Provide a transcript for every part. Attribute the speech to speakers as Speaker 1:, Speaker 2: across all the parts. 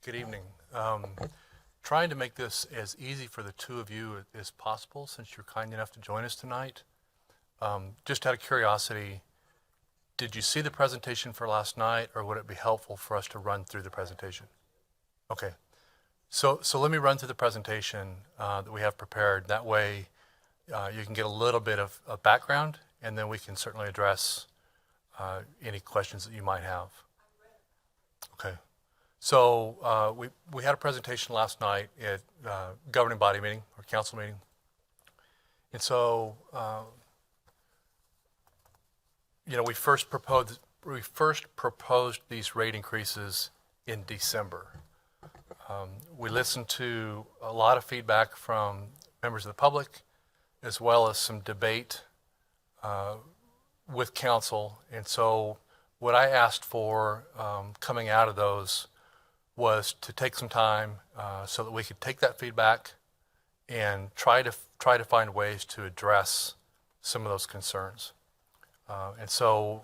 Speaker 1: Good evening. Trying to make this as easy for the two of you as possible since you're kind enough to join us tonight. Just out of curiosity, did you see the presentation for last night, or would it be helpful for us to run through the presentation? Okay. So let me run through the presentation that we have prepared. That way you can get a little bit of background, and then we can certainly address any questions that you might have. Okay. So we had a presentation last night at governing body meeting or council meeting. And so, we first proposed these rate increases in December. We listened to a lot of feedback from members of the public, as well as some debate with council. And so what I asked for coming out of those was to take some time so that we could take that feedback and try to find ways to address some of those concerns. And so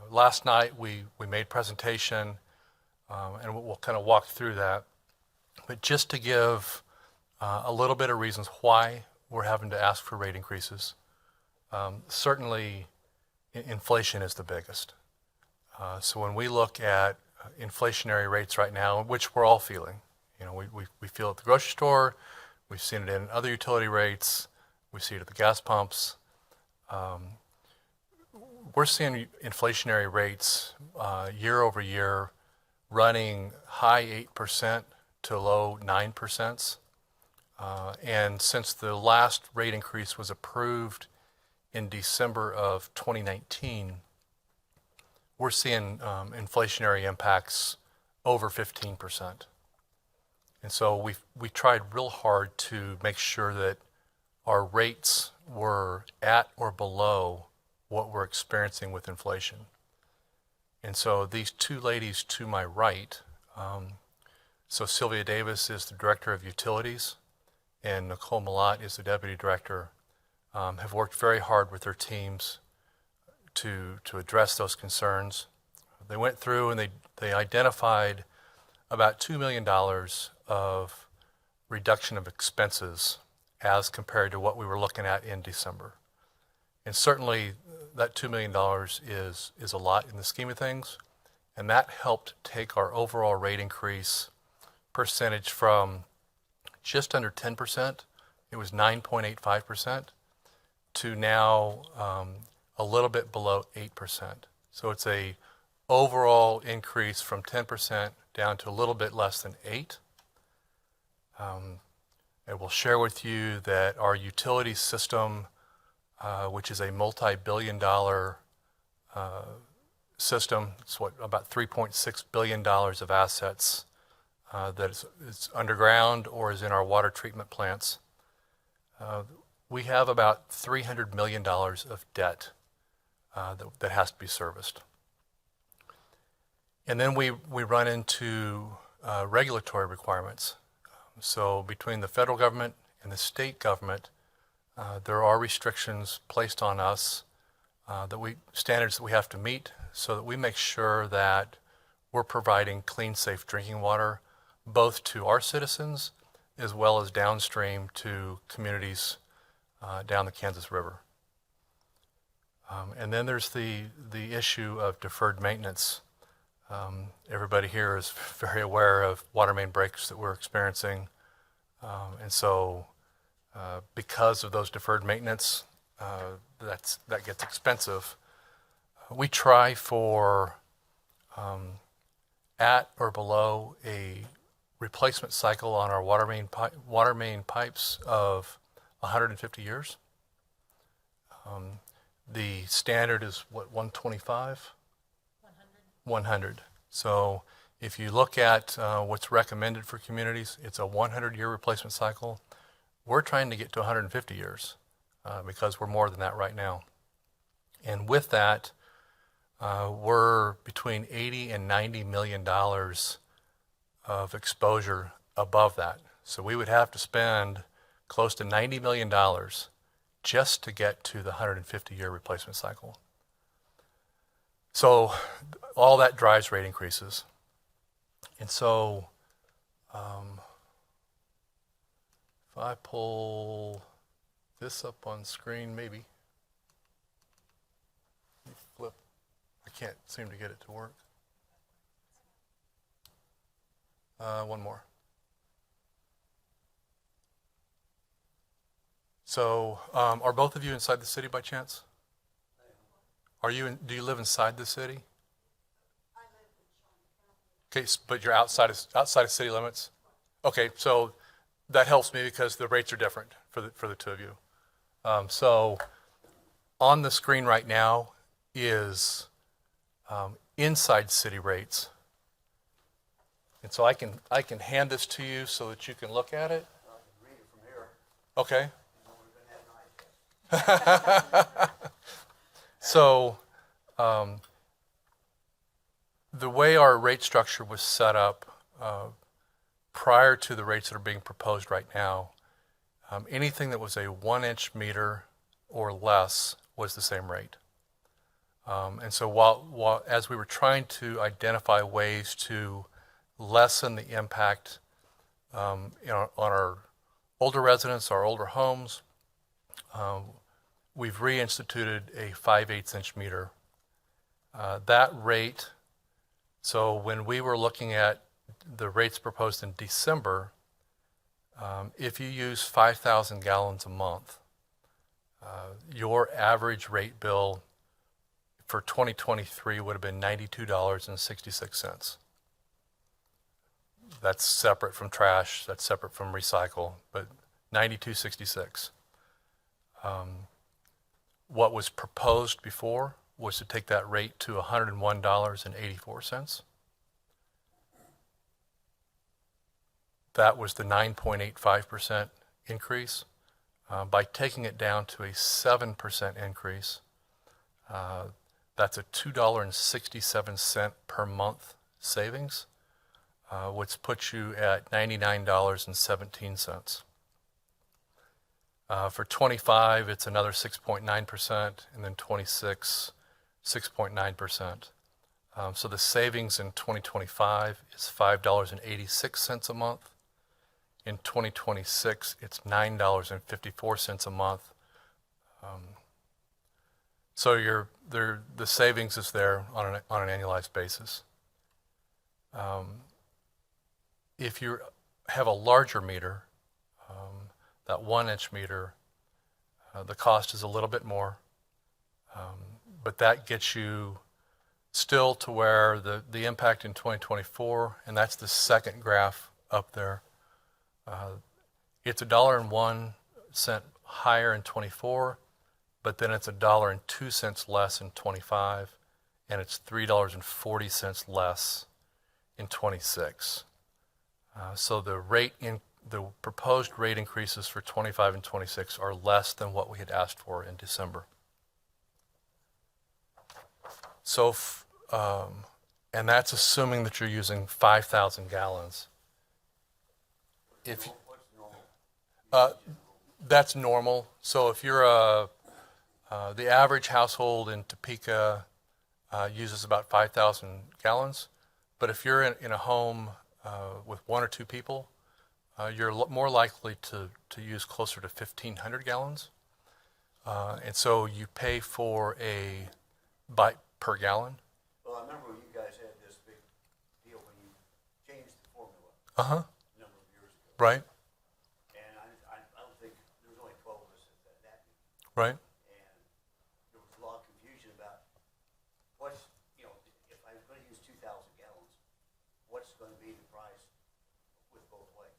Speaker 1: last night we made presentation and we'll kind of walk through that. But just to give a little bit of reasons why we're having to ask for rate increases. Certainly inflation is the biggest. So when we look at inflationary rates right now, which we're all feeling, we feel it at the grocery store, we've seen it in other utility rates, we see it at the gas pumps. We're seeing inflationary rates year over year running high 8% to low 9%. And since the last rate increase was approved in December of 2019, we're seeing inflationary impacts over 15%. And so we tried real hard to make sure that our rates were at or below what we're experiencing with inflation. And so these two ladies to my right, so Sylvia Davis is the Director of Utilities, and Nicole Malott is the Deputy Director, have worked very hard with their teams to address those concerns. They went through and they identified about $2 million of reduction of expenses as compared to what we were looking at in December. And certainly that $2 million is a lot in the scheme of things, and that helped take our overall rate increase percentage from just under 10%, it was 9.85%, to now a little bit below 8%. So it's a overall increase from 10% down to a little bit less than 8%. I will share with you that our utility system, which is a multi-billion-dollar system, it's about $3.6 billion of assets that is underground or is in our water treatment plants. We have about $300 million of debt that has to be serviced. And then we run into regulatory requirements. So between the federal government and the state government, there are restrictions placed on us, standards that we have to meet so that we make sure that we're providing clean, safe drinking water, both to our citizens as well as downstream to communities down the Kansas River. And then there's the issue of deferred maintenance. Everybody here is very aware of water main breaks that we're experiencing. And so because of those deferred maintenance, that gets expensive. We try for at or below a replacement cycle on our water main pipes of 150 years. The standard is 125? 100. So if you look at what's recommended for communities, it's a 100-year replacement cycle. We're trying to get to 150 years because we're more than that right now. And with that, we're between 80 and $90 million of exposure above that. So we would have to spend close to $90 million just to get to the 150-year replacement cycle. So all that drives rate increases. And so If I pull this up on screen, maybe. Let me flip. I can't seem to get it to work. One more. So, are both of you inside the city by chance? Are you? Do you live inside the city? Okay, but you're outside of city limits. Okay, so that helps me because the rates are different for the two of you. So, on the screen right now is inside city rates, and so I can hand this to you so that you can look at it.
Speaker 2: I can read it from here.
Speaker 1: Okay.
Speaker 2: You know, we've been having iPads.
Speaker 1: So, the way our rate structure was set up prior to the rates that are being proposed right now, anything that was a 1-inch meter or less was the same rate. And so while as we were trying to identify ways to lessen the impact on our older residents, our older homes, we've reinstituted a 5/8-inch meter. That rate, so when we were looking at the rates proposed in December, if you use 5,000 gallons a month, your average rate bill for 2023 would have been $92.66. That's separate from trash, that's separate from recycle, but $92.66. What was proposed before was to take that rate to $101.84. That was the 9.85% increase. By taking it down to a 7% increase, that's a $2.67 per month savings, which puts you at $99.17. For 25, it's another 6.9%, and then 26, 6.9%. So the savings in 2025 is $5.86 a month. In 2026, it's $9.54 a month. So the savings is there on an annualized basis. If you have a larger meter, that 1-inch meter, the cost is a little bit more, but that gets you still to where the impact in 2024, and that's the second graph up there. It's $1.01 higher in 24, but then it's $1.02 less in 25, and it's $3.40 less in 26. So the proposed rate increases for 25 and 26 are less than what we had asked for in December. So, and that's assuming that you're using 5,000 gallons.
Speaker 2: What's normal?
Speaker 1: That's normal. So if you're the average household in Topeka uses about 5,000 gallons, but if you're in a home with one or two people, you're more likely to use closer to 1,500 gallons. And so you pay for a bite per gallon.
Speaker 2: Well, I remember you guys had this big deal when you changed the formula
Speaker 1: Uh-huh.
Speaker 2: a number of years ago.
Speaker 1: Right,
Speaker 2: And I don't think, there was only 12 of us at that meeting.
Speaker 1: right.
Speaker 2: And there was a lot of confusion about what's, if I'm going to use 2,000 gallons, what's going to be the price with both ways?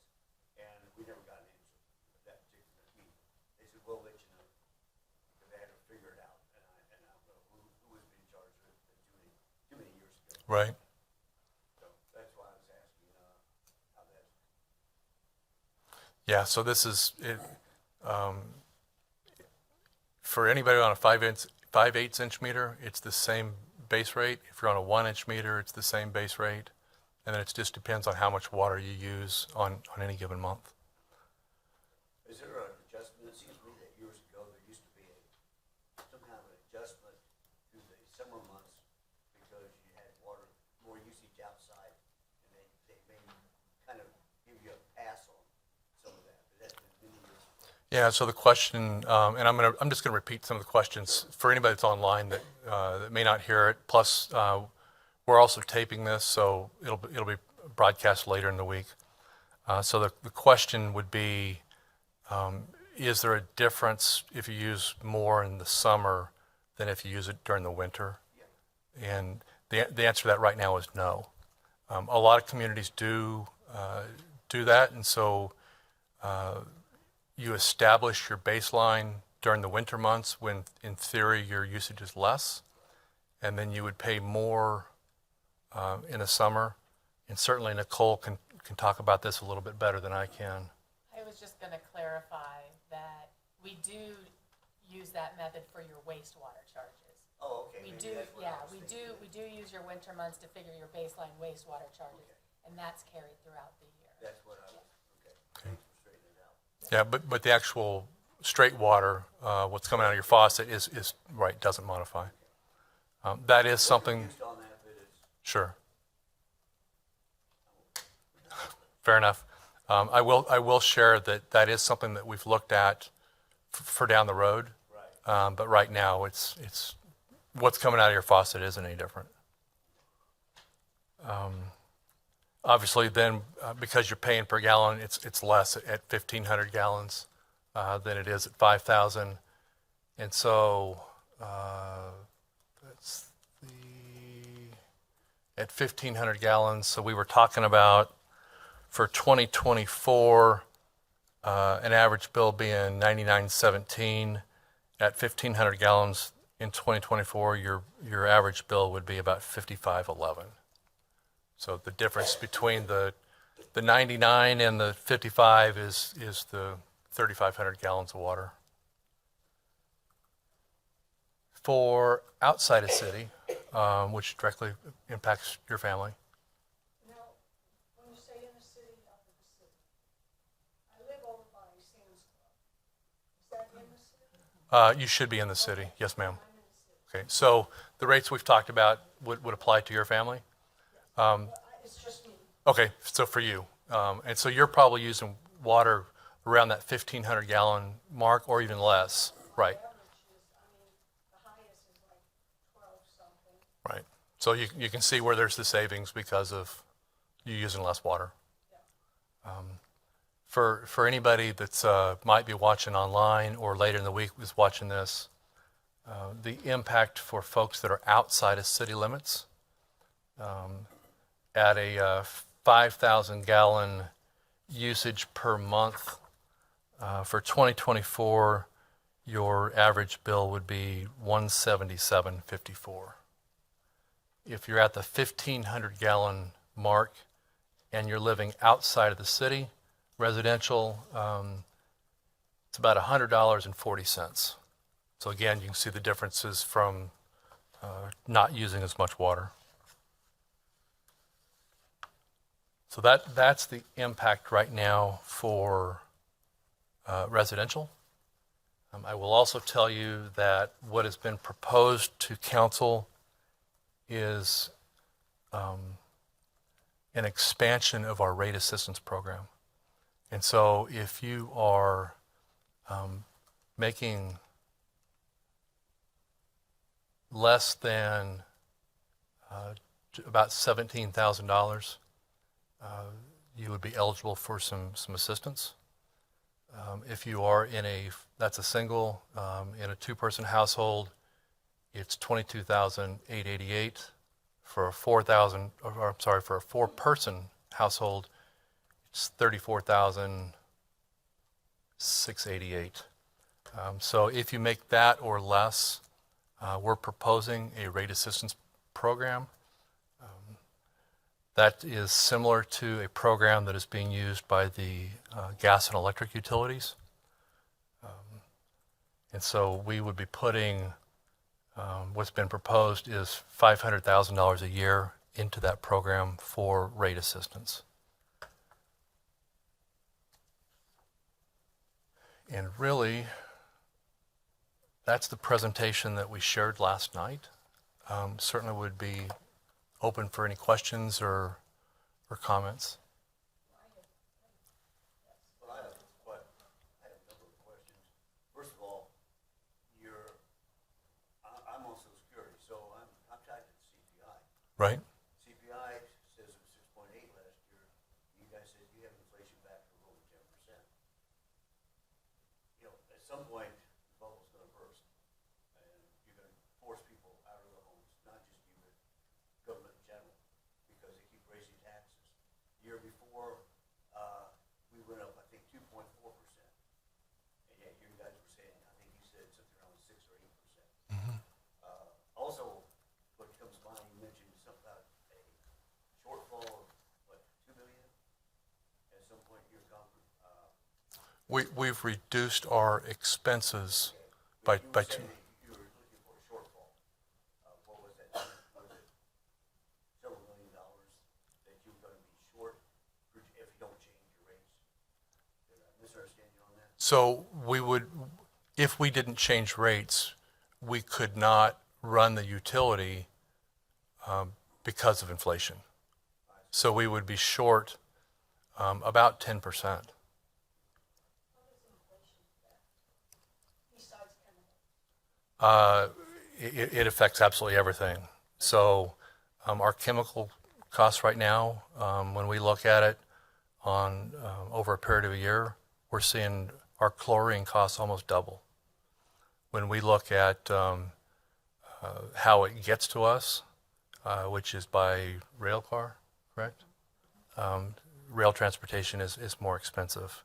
Speaker 2: And we never got an answer at that particular meeting. They said, we'll let you know. Because they had to figure it out. And I don't know who was in charge of it too many years ago.
Speaker 1: Right.
Speaker 2: So that's why I was asking how that's.
Speaker 1: Yeah, so this is it. For anybody on a 5/8 meter, it's the same base rate. If you're on a 1-inch meter, it's the same base rate. And then it just depends on how much water you use on any given month.
Speaker 2: Is there an adjustment? It seems to me that years ago there used to be some kind of an adjustment through the summer months because you had more usage outside, and they may kind of
Speaker 1: Yeah, so the question, and I'm just gonna repeat some of the questions for anybody that's online that may not hear it. Plus, we're also taping this, so it'll be broadcast later in the week. So the question would be, is there a difference if you use more in the summer than if you use it during the winter? And the answer to that right now is no. A lot of communities do that, and so you establish your baseline during the winter months when, in theory, your usage is less, and then you would pay more in the summer. And certainly Nicole can talk about this a little bit better than I can.
Speaker 3: I was just going to clarify that we do use that method for your wastewater charges.
Speaker 2: Oh, okay.
Speaker 3: We
Speaker 2: maybe
Speaker 3: do,
Speaker 2: that's what I
Speaker 3: yeah,
Speaker 2: was
Speaker 3: we
Speaker 2: thinking.
Speaker 3: do use your winter months to figure your baseline wastewater charges,
Speaker 2: Okay.
Speaker 3: and that's carried throughout the year.
Speaker 2: That's what I was, okay. Thanks for straightening it out.
Speaker 1: Yeah, but the actual straight water, what's coming out of your faucet is right, doesn't modify. That is something,
Speaker 2: Used on that, but it's,
Speaker 1: sure. Fair enough. I will share that is something that we've looked at for down the road.
Speaker 2: right.
Speaker 1: But right now, it's what's coming out of your faucet isn't any different. Obviously, then because you're paying per gallon, it's less at 1,500 gallons than it is at 5,000, and so that's at 1,500 gallons. So we were talking about for 2024, an average bill being $99.17. At 1,500 gallons in 2024, your average bill would be about $55.11. So the difference between the 99 and the 55 is the 3,500 gallons of water. For outside of city, which directly impacts your family,
Speaker 4: Now, when you say in the city, out of the city, I live over by Sam's Club. Is that in the city?
Speaker 1: you should be in the city. Yes, ma'am.
Speaker 4: I'm in the city.
Speaker 1: Okay, so the rates we've talked about would apply to your family?
Speaker 4: It's just me.
Speaker 1: Okay, so for you. And so you're probably using water around that 1,500 gallon mark or even less, right?
Speaker 4: Average is, the highest is like 12 something.
Speaker 1: Right. So you can see where there's the savings because of you using less water. For anybody that's might be watching online or later in the week is watching this, the impact for folks that are outside of city limits, at a 5,000 gallon usage per month, for 2024, your average bill would be $177.54. If you're at the 1,500 gallon mark and you're living outside of the city, residential, it's about $100.40. So again, you can see the differences from not using as much water. So that's the impact right now for residential. I will also tell you that what has been proposed to council is an expansion of our rate assistance program. And so if you are making less than about $17,000, you would be eligible for some assistance. If you are that's a single, in a two-person household, it's $22,888. For a for a four-person household, it's $34,688. So if you make that or less, we're proposing a rate assistance program. That is similar to a program that is being used by the gas and electric utilities. And so we would be putting, what's been proposed is $500,000 a year into that program for rate assistance. And really, that's the presentation that we shared last night. Certainly would be open for any questions or comments.
Speaker 2: Well, I have a number of questions.
Speaker 1: Right?
Speaker 2: CPI says it was 6.8 last year. You guys said you have inflation factor of over 10%. You know, at some point, the bubble's gonna burst, and you're gonna force people out of their homes, not just you, but government in general, because they keep raising taxes. Year before, we went up, I think, 2.4%. And yet you guys were saying, I think you said something around 6 or 8%. Also, what comes to mind, you mentioned something about a shortfall of, what, 2 million? At some point in your conference,
Speaker 1: We've reduced our expenses by
Speaker 2: you were
Speaker 1: two.
Speaker 2: saying that you were looking for a shortfall. What was that? Was it several $1 million that you were gonna be short if you don't change your rates? Did I misunderstand you on that?
Speaker 1: So we would, if we didn't change rates, we could not run the utility because of inflation. So we would be short about 10%.
Speaker 4: Besides chemicals?
Speaker 1: It affects absolutely everything. So our chemical costs right now, when we look at it on over a period of a year, we're seeing our chlorine costs almost double. When we look at how it gets to us, which is by rail car, correct? Rail transportation is more expensive.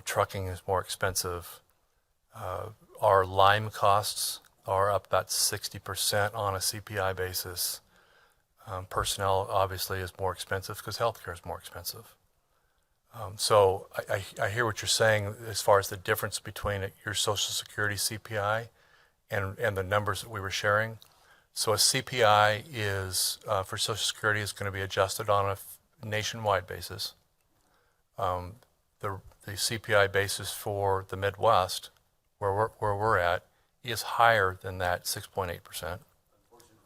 Speaker 1: Trucking is more expensive. Our lime costs are up about 60% on a CPI basis. Personnel obviously is more expensive because healthcare is more expensive. So I hear what you're saying as far as the difference between your Social Security CPI and the numbers that we were sharing. So a CPI is, for Social Security, is going to be adjusted on a nationwide basis. The CPI basis for the Midwest, where we're at, is higher than that 6.8%.
Speaker 2: Unfortunately, the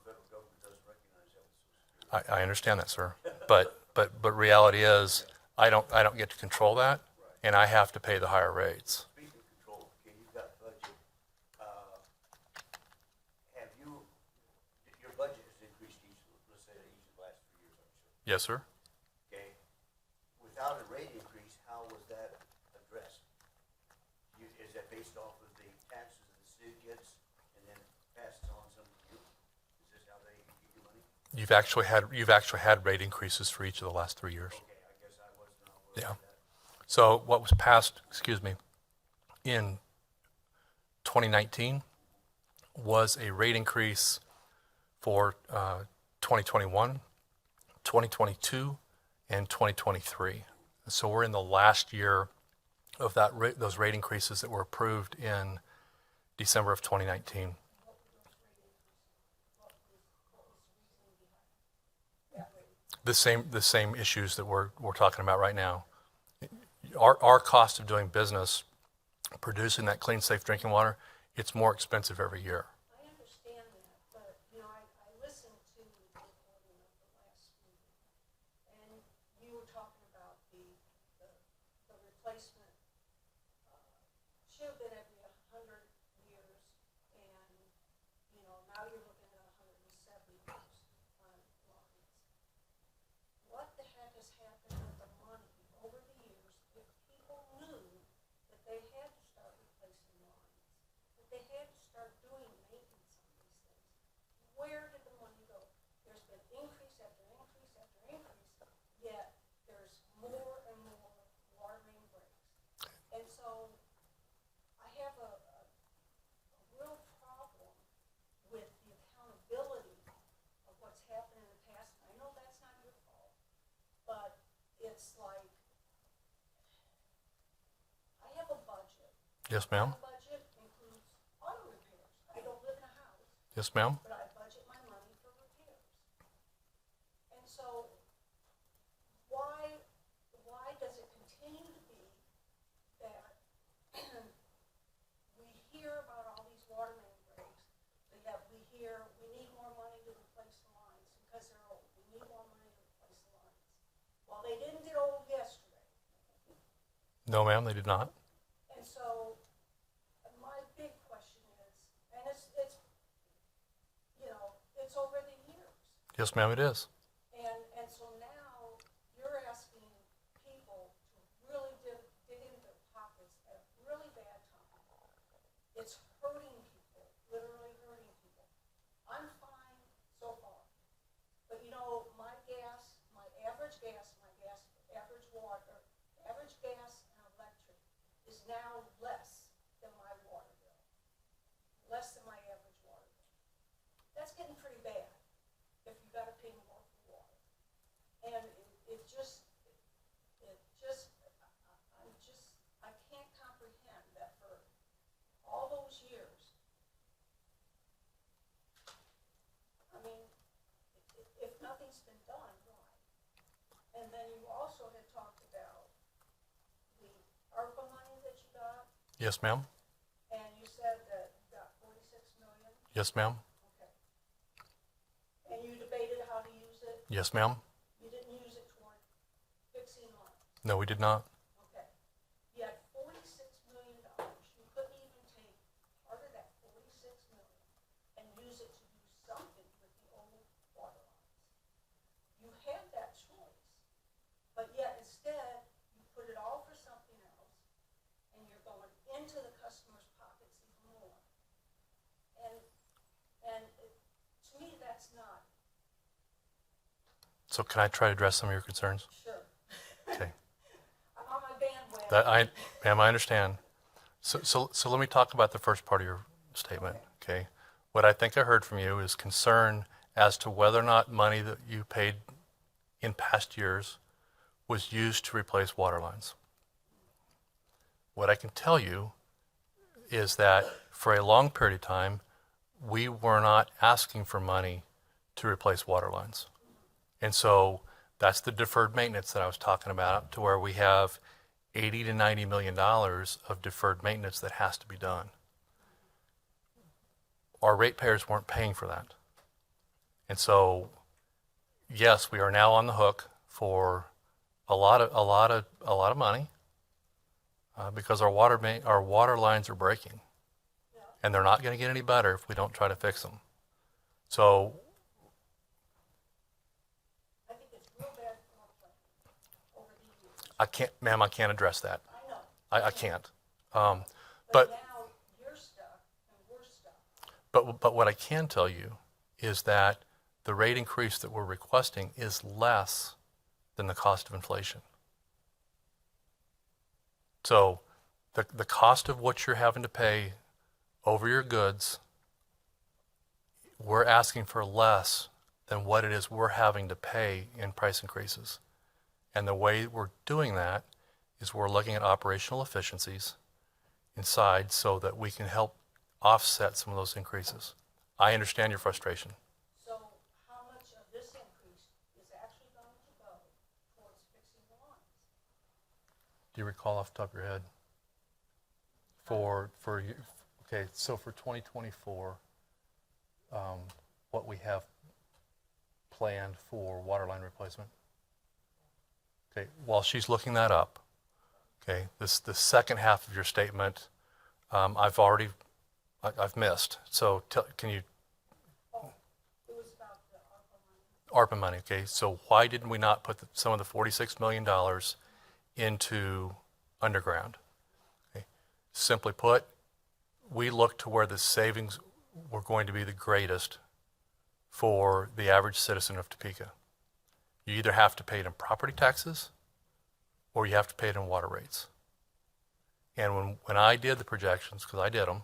Speaker 2: federal government doesn't recognize that with Social Security.
Speaker 1: I understand that, sir. But reality is, I don't get to control that, and I have to pay the higher rates.
Speaker 2: Speaking of control, okay, you've got budget. Have you, your budget has increased let's say each of the last 3 years, I'm sure.
Speaker 1: Yes, sir.
Speaker 2: Okay, without a rate increase, how was that addressed? Is that based off of the taxes that the city gets and then passes on some to you? Is this how they give you money?
Speaker 1: You've actually had rate increases for each of the last 3 years.
Speaker 2: Okay, I guess I was not aware
Speaker 1: Yeah.
Speaker 2: of that.
Speaker 1: So what was passed, in 2019 was a rate increase for 2021, 2022, and 2023. So we're in the last year of those rate increases that were approved in December of 2019. The same issues that we're talking about right now. Our cost of doing business, producing that clean, safe drinking water, it's more expensive every year.
Speaker 4: I understand that, but, you know, I listened to the recording of the last meeting, and you were talking about the replacement, should have been every 100 years, and, you know, now you're looking at 170 years on lines. What the heck has happened with the money over the years if people knew that they had to start replacing lines, that they had to start doing maintenance on these things? Where did the money go? There's been increase after increase after increase, yet there's more and more water main breaks. And so I have a real problem with the accountability of what's happened in the past. I know that's not your fault, but it's like, I have a budget.
Speaker 1: Yes, ma'am.
Speaker 4: My budget includes auto repairs. I don't live in a house,
Speaker 1: Yes, ma'am.
Speaker 4: but I budget my money for repairs. And so why does it continue to be that we hear about all these water main breaks, we hear we need more money to replace the lines because they're old. We need more money to replace the lines. Well, they didn't get old yesterday.
Speaker 1: No, ma'am, they did not.
Speaker 4: And so my big question is, and it's you know, it's over the years.
Speaker 1: Yes, ma'am, it is.
Speaker 4: And so now you're asking people to really dig into their pockets at a really bad time. It's hurting people, literally hurting people. I'm fine so far. But you know, my average water, average gas and electric is now less than my water bill. Less than my average water bill. That's getting pretty bad if you gotta pay more for water. And I can't comprehend that for all those years, I mean, if nothing's been done, why? And then you also had talked about the ARPA money that you got,
Speaker 1: Yes, ma'am.
Speaker 4: and you said that you got 46 million,
Speaker 1: Yes, ma'am.
Speaker 4: okay. And you debated how to use it,
Speaker 1: Yes, ma'am.
Speaker 4: you didn't use it toward fixing lines,
Speaker 1: No, we did not.
Speaker 4: okay. You had $46 million, you couldn't even take part of that 46 million and use it to do something with the old water lines. You had that choice, but yet instead, you put it all for something else, and you're going into the customer's pockets even more. To me, that's not,
Speaker 1: So can I try to address some of your concerns?
Speaker 4: sure.
Speaker 1: Okay.
Speaker 4: I'm on my bandwagon.
Speaker 1: Ma'am, I understand. So let me talk about the first part of your statement, okay? What I think I heard from you is concern as to whether or not money that you paid in past years was used to replace water lines. What I can tell you is that for a long period of time, we were not asking for money to replace water lines. And so that's the deferred maintenance that I was talking about, to where we have $80 to $90 million of deferred maintenance that has to be done. Our ratepayers weren't paying for that. And so, yes, we are now on the hook for a lot of money because our water lines are breaking, and they're not going to get any better if we don't try to fix them. So
Speaker 4: I think it's real bad for our plan over the years.
Speaker 1: I can't address that.
Speaker 4: I know.
Speaker 1: I can't.
Speaker 4: But
Speaker 1: But
Speaker 4: now you're stuck and we're stuck.
Speaker 1: but what I can tell you is that the rate increase that we're requesting is less than the cost of inflation. So the cost of what you're having to pay over your goods, we're asking for less than what it is we're having to pay in price increases. And the way we're doing that is we're looking at operational efficiencies inside so that we can help offset some of those increases. I understand your frustration.
Speaker 4: So how much of this increase is actually going to go towards fixing the lines?
Speaker 1: Do you recall off the top of your head? Okay, so for 2024, what we have planned for water line replacement? Okay, while she's looking that up, okay, the second half of your statement, I've missed. So can you?
Speaker 4: Oh, it was about the ARPA money.
Speaker 1: ARPA money, okay, so why didn't we not put some of the $46 million into underground? Okay. Simply put, we looked to where the savings were going to be the greatest for the average citizen of Topeka. You either have to pay it in property taxes or you have to pay it in water rates. And when I did the projections, because I did them,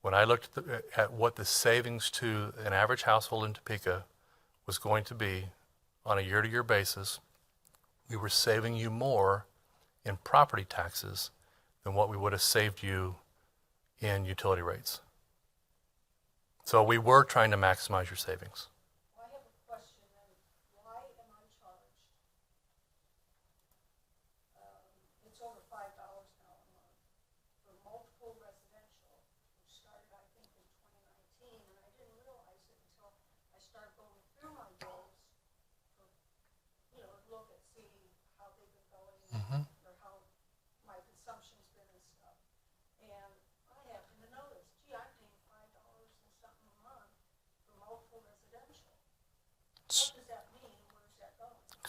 Speaker 1: when I looked at what the savings to an average household in Topeka was going to be on a year-to-year basis, we were saving you more in property taxes than what we would have saved you in utility rates. So we were trying to maximize your savings.
Speaker 4: Well, I have a question then. Why am I charged? It's over $5 now a month for multiple residential, which started, I think, in 2019, and I didn't realize it until I started going through my bills for, look and see how they've been going or how my consumption's been and stuff. And I happened to notice, gee, I'm paying $5 and something a month for multiple residential.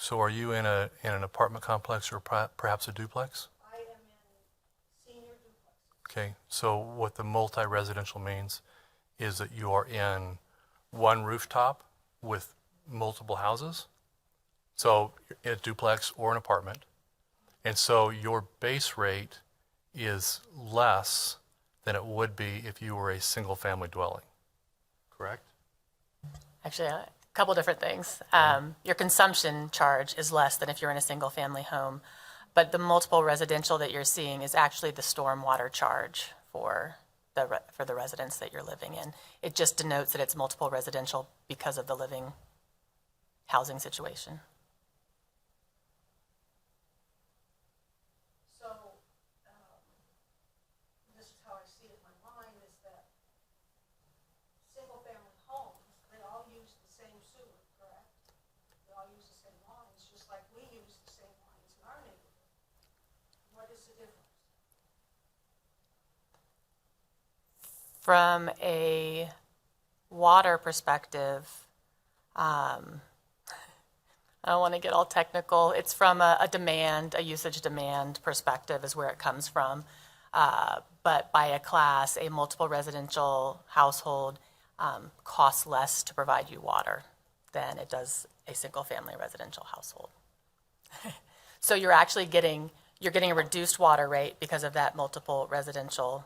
Speaker 1: So are you in an apartment complex or perhaps a duplex?
Speaker 4: I am in senior duplex.
Speaker 1: Okay, so what the multi-residential means is that you are in one rooftop with multiple houses. So a duplex or an apartment. And so your base rate is less than it would be if you were a single-family dwelling, correct?
Speaker 3: Actually, a couple different things. Your consumption charge is less than if you're in a single-family home, but the multiple residential that you're seeing is actually the stormwater charge for the residence that you're living in. It just denotes that it's multiple residential because of the living housing situation.
Speaker 4: So, this is how I see it in my mind, is that single-family homes, they all use the same sewer, correct? They all use the same lines, just like we use the same lines in our neighborhood. What is the difference?
Speaker 3: From a water perspective, I don't want to get all technical. It's from a usage demand perspective is where it comes from. But by a class, a multiple residential household costs less to provide you water than it does a single-family residential household. So you're actually getting a reduced water rate because of that multiple residential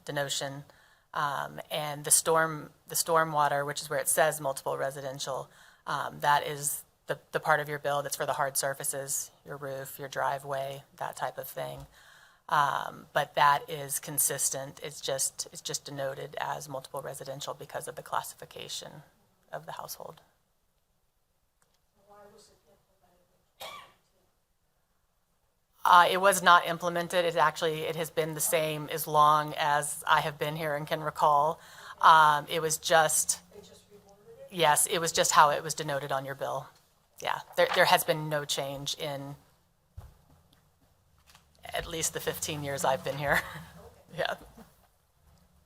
Speaker 3: denotion. And the stormwater, which is where it says multiple residential, that is the part of your bill that's for the hard surfaces, your roof, your driveway, that type of thing. But that is consistent. It's just denoted as multiple residential because of the classification of the household.
Speaker 4: Why was it implemented in 2019?
Speaker 3: It was not implemented. It has been the same as long as I have been here and can recall. It was just,
Speaker 4: They just reworded it?
Speaker 3: yes, it was just how it was denoted on your bill. Yeah, there has been no change in at least the 15 years I've been here. Yeah.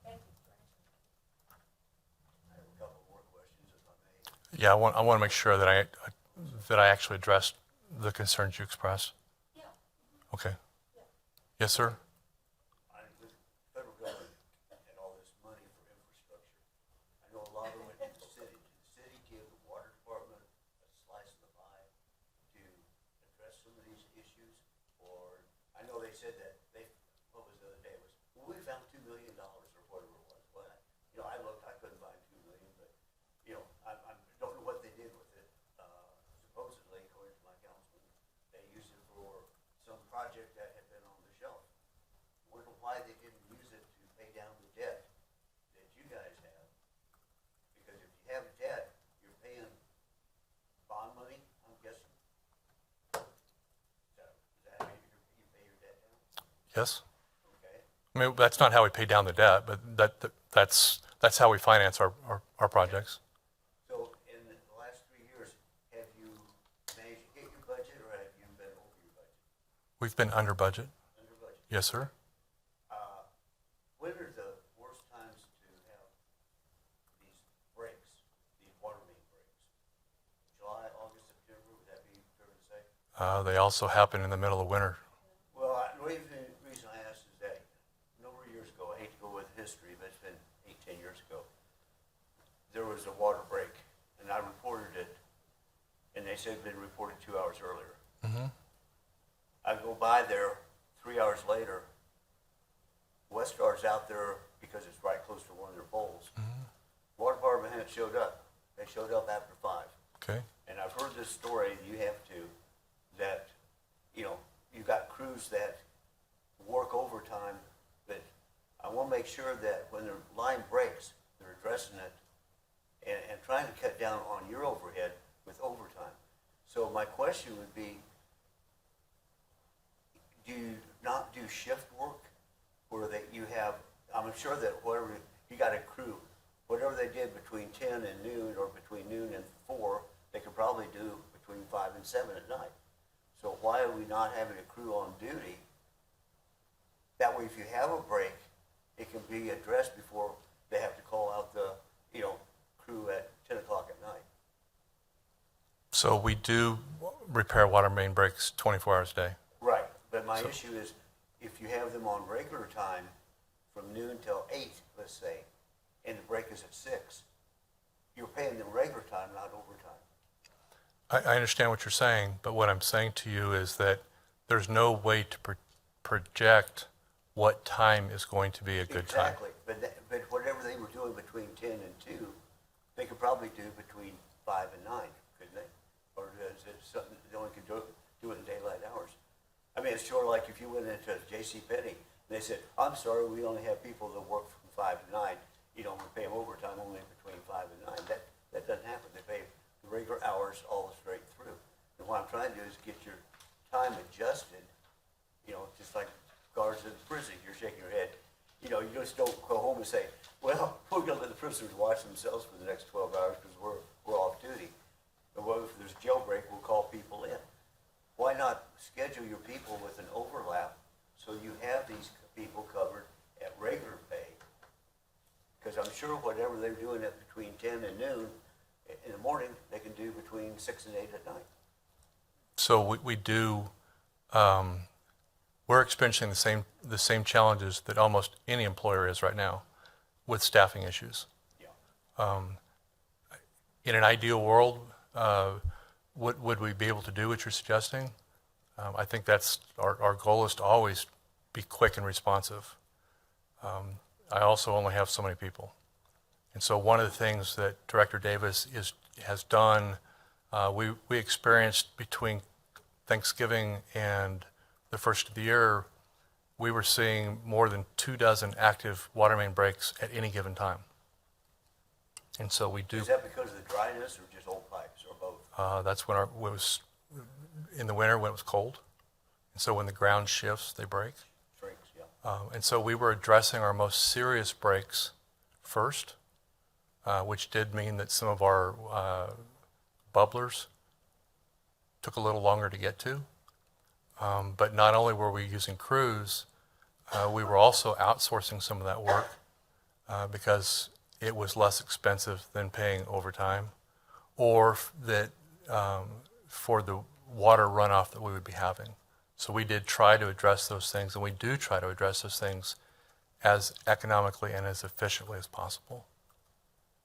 Speaker 4: Thank you.
Speaker 2: I have a couple more questions if I may.
Speaker 1: Yeah, I want to make sure that I actually addressed the concerns you expressed.
Speaker 4: Yeah.
Speaker 1: Okay. Yes, sir?
Speaker 2: The federal government and all this money for infrastructure, I know a lot of it went to the city. Did the city give the water department a slice of the pie to address some of these issues? Or, I know they said that what was the other day, we found $2 million or whatever it was. But, I looked, I couldn't find $2 million, but, I don't know what they did with it. Supposedly, according to my councilman, they used it for some project that had been on the shelf. Wonder why they didn't use it to pay down the debt that you guys have. Because if you have debt, you're paying bond money, I'm guessing. Is that how you pay your debt down?
Speaker 1: Yes?
Speaker 2: Okay.
Speaker 1: I mean, that's not how we pay down the debt, but that's how we finance our projects.
Speaker 2: So in the last 3 years, have you managed to hit your budget or have you been over your budget?
Speaker 1: We've been under budget.
Speaker 2: Under budget?
Speaker 1: Yes, sir?
Speaker 2: When are the worst times to have these breaks, these water main breaks? July, August, September, would that be fair to say?
Speaker 1: They also happen in the middle of winter.
Speaker 2: Well, the reason I asked is that a number of years ago, I hate to go with history, but it's been 8, 10 years ago, there was a water break, and I reported it, and they said it had been reported 2 hours earlier. I go by there 3 hours later, Westar's out there because it's right close to one of their poles. Water department hadn't showed up. They showed up after 5.
Speaker 1: Okay?
Speaker 2: And I've heard this story, you have to, that, you got crews that work overtime, but I want to make sure that when their line breaks, they're addressing it and trying to cut down on your overhead with overtime. So my question would be, do you not do shift work where that you have, I'm sure that whatever, you got a crew, whatever they did between 10 and noon or between noon and 4, they could probably do between 5 and 7 at night. So why are we not having a crew on duty? That way, if you have a break, it can be addressed before they have to call out the, crew at 10 o'clock at night.
Speaker 1: So we do repair water main breaks 24 hours a day.
Speaker 2: Right, but my issue is, if you have them on regular time, from noon till 8, let's say, and the break is at 6, you're paying them regular time, not overtime.
Speaker 1: I understand what you're saying, but what I'm saying to you is that there's no way to project what time is going to be a good time.
Speaker 2: Exactly, but whatever they were doing between 10 and 2, they could probably do between 5 and 9, couldn't they? Or is it something they only could do it in daylight hours? I mean, it's sort of like if you went into J.C. Penney and they said, I'm sorry, we only have people that work from 5 to 9. You know, we pay them overtime only between 5 and 9. That doesn't happen. They pay the regular hours all straight through. And what I'm trying to do is get your time adjusted, you know, just like guards in prison. You're shaking your head. You know, you just don't go home and say, well, we're going to let the prisoners watch themselves for the next 12 hours because we're off duty. And well, if there's jailbreak, we'll call people in. Why not schedule your people with an overlap so you have these people covered at regular pay? Because I'm sure whatever they're doing at between 10 and noon in the morning, they can do between 6 and 8 at night.
Speaker 1: So we do, we're experiencing the same challenges that almost any employer is right now with staffing issues.
Speaker 2: Yeah.
Speaker 1: In an ideal world, would we be able to do what you're suggesting? I think that's our goal is to always be quick and responsive. I also only have so many people. And so one of the things that Director Davis has done, we experienced between Thanksgiving and the first of the year, we were seeing more than 24 active water main breaks at any given time. And so we do.
Speaker 2: Is that because of the dryness or just old pipes or both?
Speaker 1: That's when it was in the winter when it was cold. And so when the ground shifts, they break.
Speaker 2: Shrinks, yeah.
Speaker 1: And so we were addressing our most serious breaks first, which did mean that some of our bubblers took a little longer to get to. But not only were we using crews, we were also outsourcing some of that work because it was less expensive than paying overtime, or that for the water runoff that we would be having. So we did try to address those things, and we do try to address those things as economically and as efficiently as possible.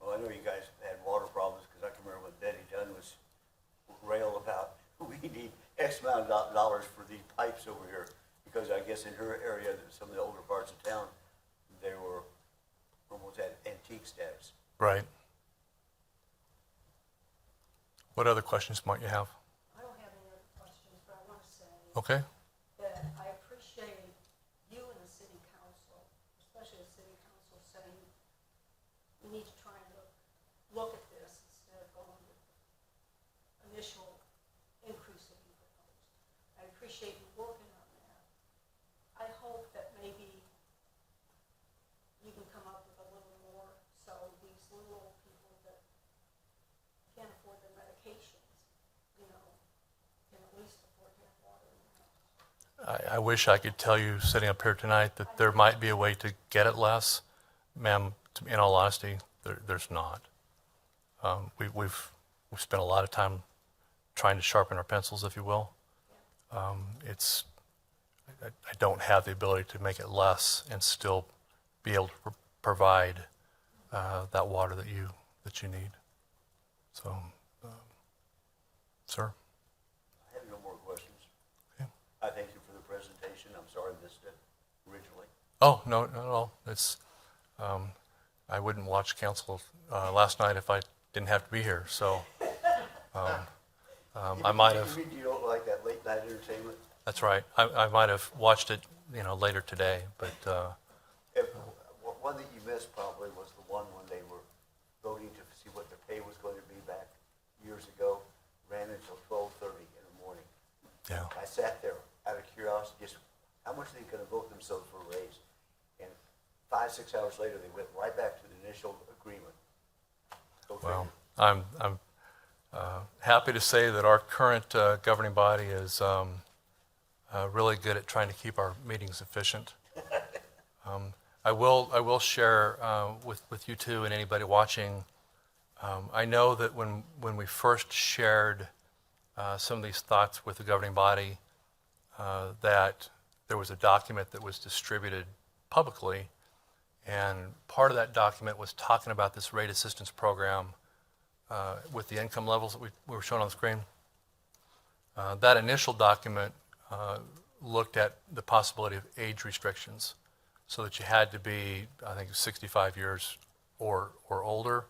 Speaker 2: Well, I know you guys had water problems because I can remember when Betty Dunn was rail about, we need X amount of dollars for these pipes over here, because I guess in her area, some of the older parts of town, they were almost at antique status.
Speaker 1: Right. What other questions might you have?
Speaker 4: I don't have any other questions, but I want to say
Speaker 1: Okay.
Speaker 4: that I appreciate you and the city council, especially the city council, saying we need to try and look at this instead of going with the initial increase that you proposed. I appreciate you working on that. I hope that maybe you can come up with a little more so these little old people that can't afford their medications, you know, can at least afford to have water in their house.
Speaker 1: I wish I could tell you sitting up here tonight that there might be a way to get it less. Ma'am, in all honesty, there's not. We've spent a lot of time trying to sharpen our pencils, if you will. I don't have the ability to make it less and still be able to provide that water that you need. So, sir.
Speaker 2: I have no more questions.
Speaker 1: Okay.
Speaker 2: I thank you for the presentation. I'm sorry I missed it originally.
Speaker 1: Oh, no, not at all. It's, I wouldn't watch council last night if I didn't have to be here. So I might have.
Speaker 2: You don't like that late night entertainment?
Speaker 1: That's right. I might have watched it, later today. But
Speaker 2: One that you missed probably was the one when they were voting to see what their pay was going to be back years ago. Ran until 12:30 in the morning.
Speaker 1: yeah,
Speaker 2: I sat there out of curiosity, just how much are they going to vote themselves for a raise? And 5-6 hours later, they went right back to the initial agreement. Go
Speaker 1: well,
Speaker 2: figure.
Speaker 1: I'm happy to say that our current governing body is really good at trying to keep our meetings efficient. I will share with you two and anybody watching. I know that when we first shared some of these thoughts with the governing body, that there was a document that was distributed publicly, and part of that document was talking about this rate assistance program with the income levels that we were showing on the screen. That initial document looked at the possibility of age restrictions, so that you had to be, I think, 65 years or older.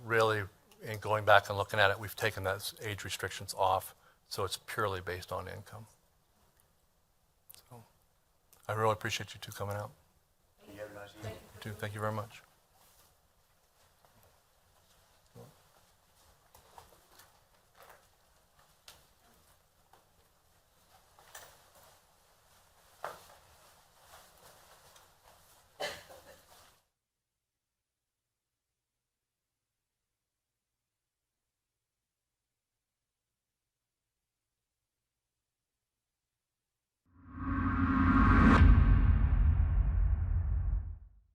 Speaker 1: Really, in going back and looking at it, we've taken those age restrictions off, so it's purely based on income. So I really appreciate you two coming out.
Speaker 2: You have a nice evening.
Speaker 1: You too. Thank you very much.